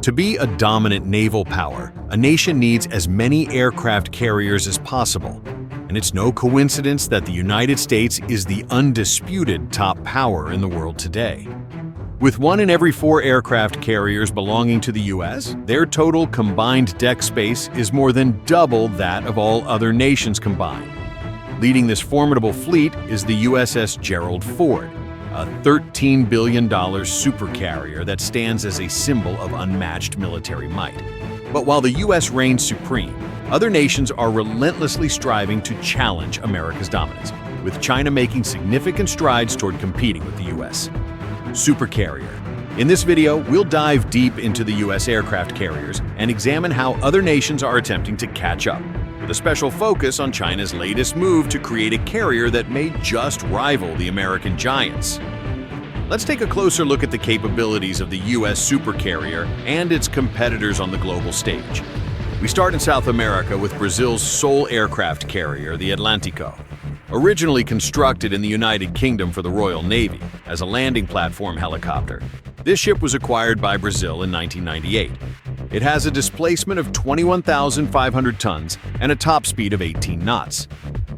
To be a dominant naval power, a nation needs as many aircraft carriers as possible. And it's no coincidence that the United States is the undisputed top power in the world today. With 1 in every 4 aircraft carriers belonging to the U.S., their total combined deck space is more than double that of all other nations combined. Leading this formidable fleet is the USS Gerald Ford, a $13 billion supercarrier that stands as a symbol of unmatched military might. But while the U.S. reigns supreme, other nations are relentlessly striving to challenge America's dominance, with China making significant strides toward competing with the U.S. Supercarrier. In this video, we'll dive deep into the U.S. aircraft carriers and examine how other nations are attempting to catch up, with a special focus on China's latest move to create a carrier that may just rival the American giants. Let's take a closer look at the capabilities of the U.S. supercarrier and its competitors on the global stage. We start in South America with Brazil's sole aircraft carrier, the Atlântico. Originally constructed in the United Kingdom for the Royal Navy as a landing platform helicopter, this ship was acquired by Brazil in 1998. It has a displacement of 21,500 tons and a top speed of 18 knots.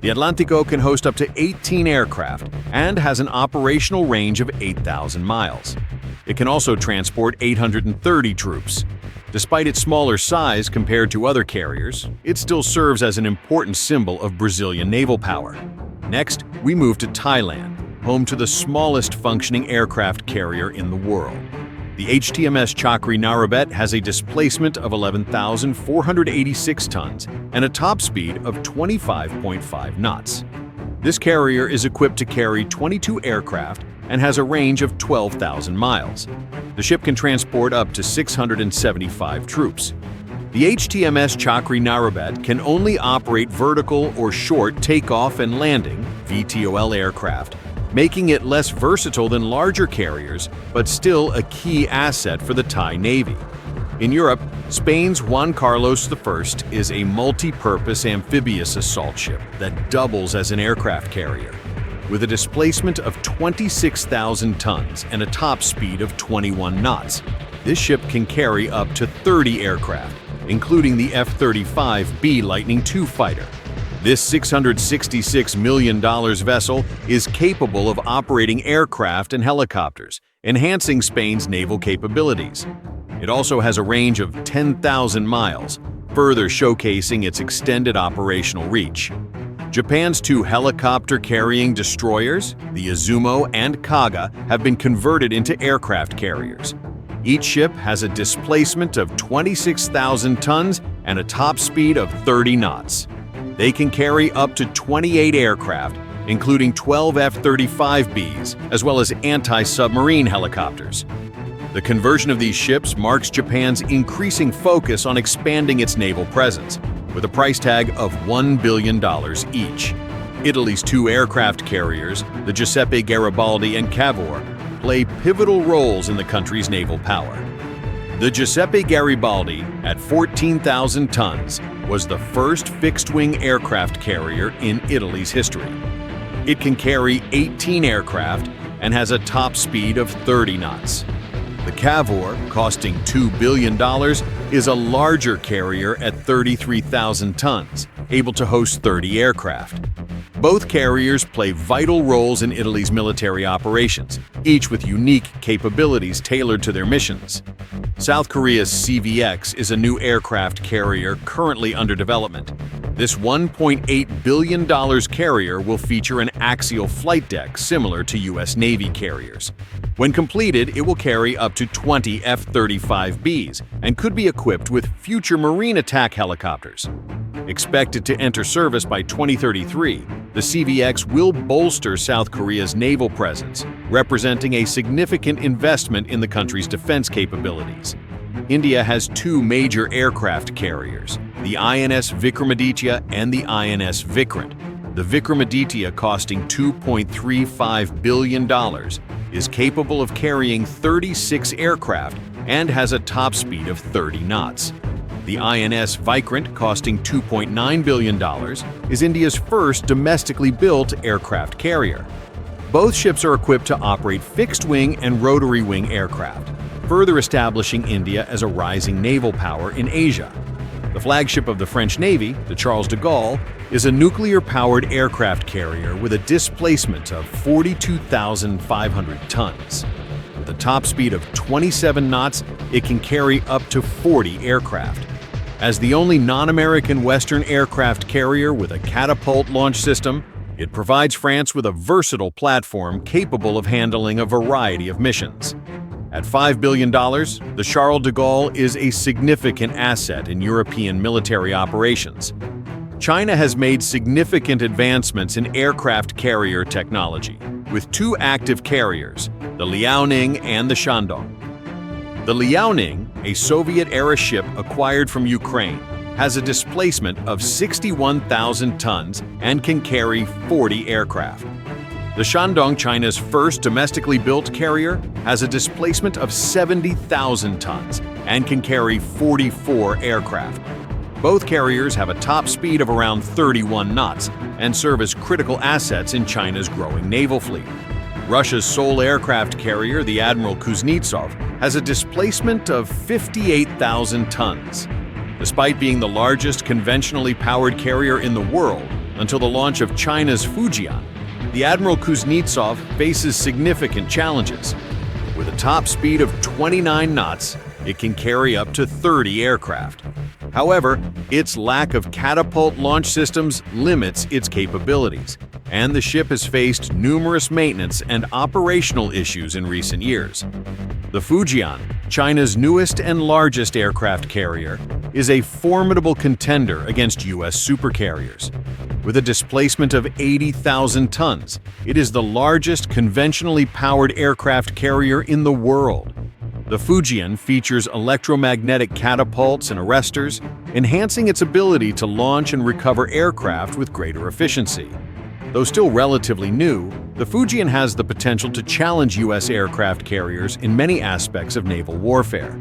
The Atlântico can host up to 18 aircraft and has an operational range of 8,000 miles. It can also transport 830 troops. Despite its smaller size compared to other carriers, it still serves as an important symbol of Brazilian naval power. Next, we move to Thailand, home to the smallest functioning aircraft carrier in the world. The HTMS Chakri Narrabet has a displacement of 11,486 tons and a top speed of 25.5 knots. This carrier is equipped to carry 22 aircraft and has a range of 12,000 miles. The ship can transport up to 675 troops. The HTMS Chakri Narrabet can only operate vertical or short takeoff and landing (VTOL) aircraft, making it less versatile than larger carriers, but still a key asset for the Thai Navy. In Europe, Spain's Juan Carlos I is a multi-purpose amphibious assault ship that doubles as an aircraft carrier. With a displacement of 26,000 tons and a top speed of 21 knots, this ship can carry up to 30 aircraft, including the F-35B Lightning II fighter. This $666 million vessel is capable of operating aircraft and helicopters, enhancing Spain's naval capabilities. It also has a range of 10,000 miles, further showcasing its extended operational reach. Japan's 2 helicopter-carrying destroyers, the Izumo and Kaga, have been converted into aircraft carriers. Each ship has a displacement of 26,000 tons and a top speed of 30 knots. They can carry up to 28 aircraft, including 12 F-35Bs, as well as anti-submarine helicopters. The conversion of these ships marks Japan's increasing focus on expanding its naval presence, with a price tag of $1 billion each. Italy's 2 aircraft carriers, the Giuseppe Garibaldi and Cavour, play pivotal roles in the country's naval power. The Giuseppe Garibaldi, at 14,000 tons, was the first fixed-wing aircraft carrier in Italy's history. It can carry 18 aircraft and has a top speed of 30 knots. The Cavour, costing $2 billion, is a larger carrier at 33,000 tons, able to host 30 aircraft. Both carriers play vital roles in Italy's military operations, each with unique capabilities tailored to their missions. South Korea's CVX is a new aircraft carrier currently under development. This $1.8 billion carrier will feature an axial flight deck similar to U.S. Navy carriers. When completed, it will carry up to 20 F-35Bs and could be equipped with future marine attack helicopters. Expected to enter service by 2033, the CVX will bolster South Korea's naval presence, representing a significant investment in the country's defense capabilities. India has 2 major aircraft carriers, the INS Vikramaditya and the INS Vikrant. The Vikramaditya, costing $2.35 billion, is capable of carrying 36 aircraft and has a top speed of 30 knots. The INS Vikrant, costing $2.9 billion, is India's first domestically built aircraft carrier. Both ships are equipped to operate fixed-wing and rotary-wing aircraft. further establishing India as a rising naval power in Asia. The flagship of the French Navy, the Charles de Gaulle, is a nuclear-powered aircraft carrier with a displacement of 42,500 tons. With a top speed of 27 knots, it can carry up to 40 aircraft. As the only non-American Western aircraft carrier with a catapult launch system, it provides France with a versatile platform capable of handling a variety of missions. At $5 billion, the Charles de Gaulle is a significant asset in European military operations. China has made significant advancements in aircraft carrier technology, with two active carriers, the Liaoning and the Shandong. The Liaoning, a Soviet-era ship acquired from Ukraine, has a displacement of 61,000 tons and can carry 40 aircraft. The Shandong, China's first domestically built carrier, has a displacement of 70,000 tons and can carry 44 aircraft. Both carriers have a top speed of around 31 knots and serve as critical assets in China's growing naval fleet. Russia's sole aircraft carrier, the Admiral Kuznetsov, has a displacement of 58,000 tons. Despite being the largest conventionally powered carrier in the world until the launch of China's Fujian, the Admiral Kuznetsov faces significant challenges. With a top speed of 29 knots, it can carry up to 30 aircraft. However, its lack of catapult launch systems limits its capabilities, and the ship has faced numerous maintenance and operational issues in recent years. The Fujian, China's newest and largest aircraft carrier, is a formidable contender against U.S. supercarriers. With a displacement of 80,000 tons, it is the largest conventionally powered aircraft carrier in the world. The Fujian features electromagnetic catapults and arresters, enhancing its ability to launch and recover aircraft with greater efficiency. Though still relatively new, the Fujian has the potential to challenge U.S. aircraft carriers in many aspects of naval warfare.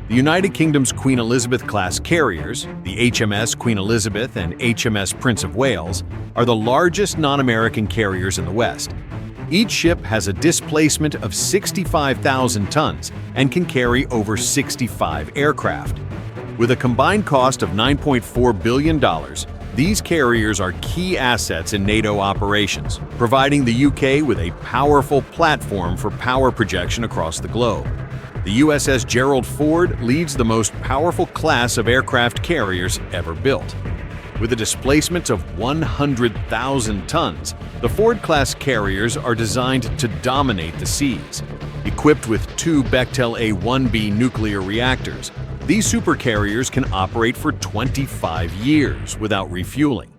The United Kingdom's Queen Elizabeth-class carriers, the HMS Queen Elizabeth and HMS Prince of Wales, are the largest non-American carriers in the West. Each ship has a displacement of 65,000 tons and can carry over 65 aircraft. With a combined cost of $9.4 billion, these carriers are key assets in NATO operations, providing the UK with a powerful platform for power projection across the globe. The USS Gerald Ford leads the most powerful class of aircraft carriers ever built. With a displacement of 100,000 tons, the Ford-class carriers are designed to dominate the seas. Equipped with two Bechtel A-1B nuclear reactors, these supercarriers can operate for 25 years without refueling.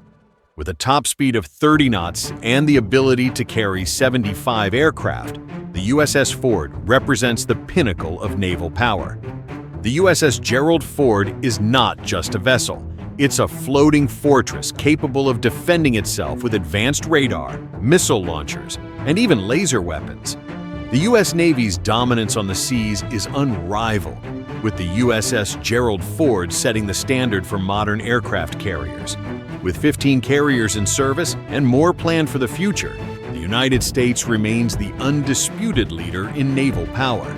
With a top speed of 30 knots and the ability to carry 75 aircraft, the USS Ford represents the pinnacle of naval power. The USS Gerald Ford is not just a vessel. It's a floating fortress capable of defending itself with advanced radar, missile launchers, and even laser weapons. The U.S. Navy's dominance on the seas is unrivaled, with the USS Gerald Ford setting the standard for modern aircraft carriers. With 15 carriers in service and more planned for the future, the United States remains the undisputed leader in naval power.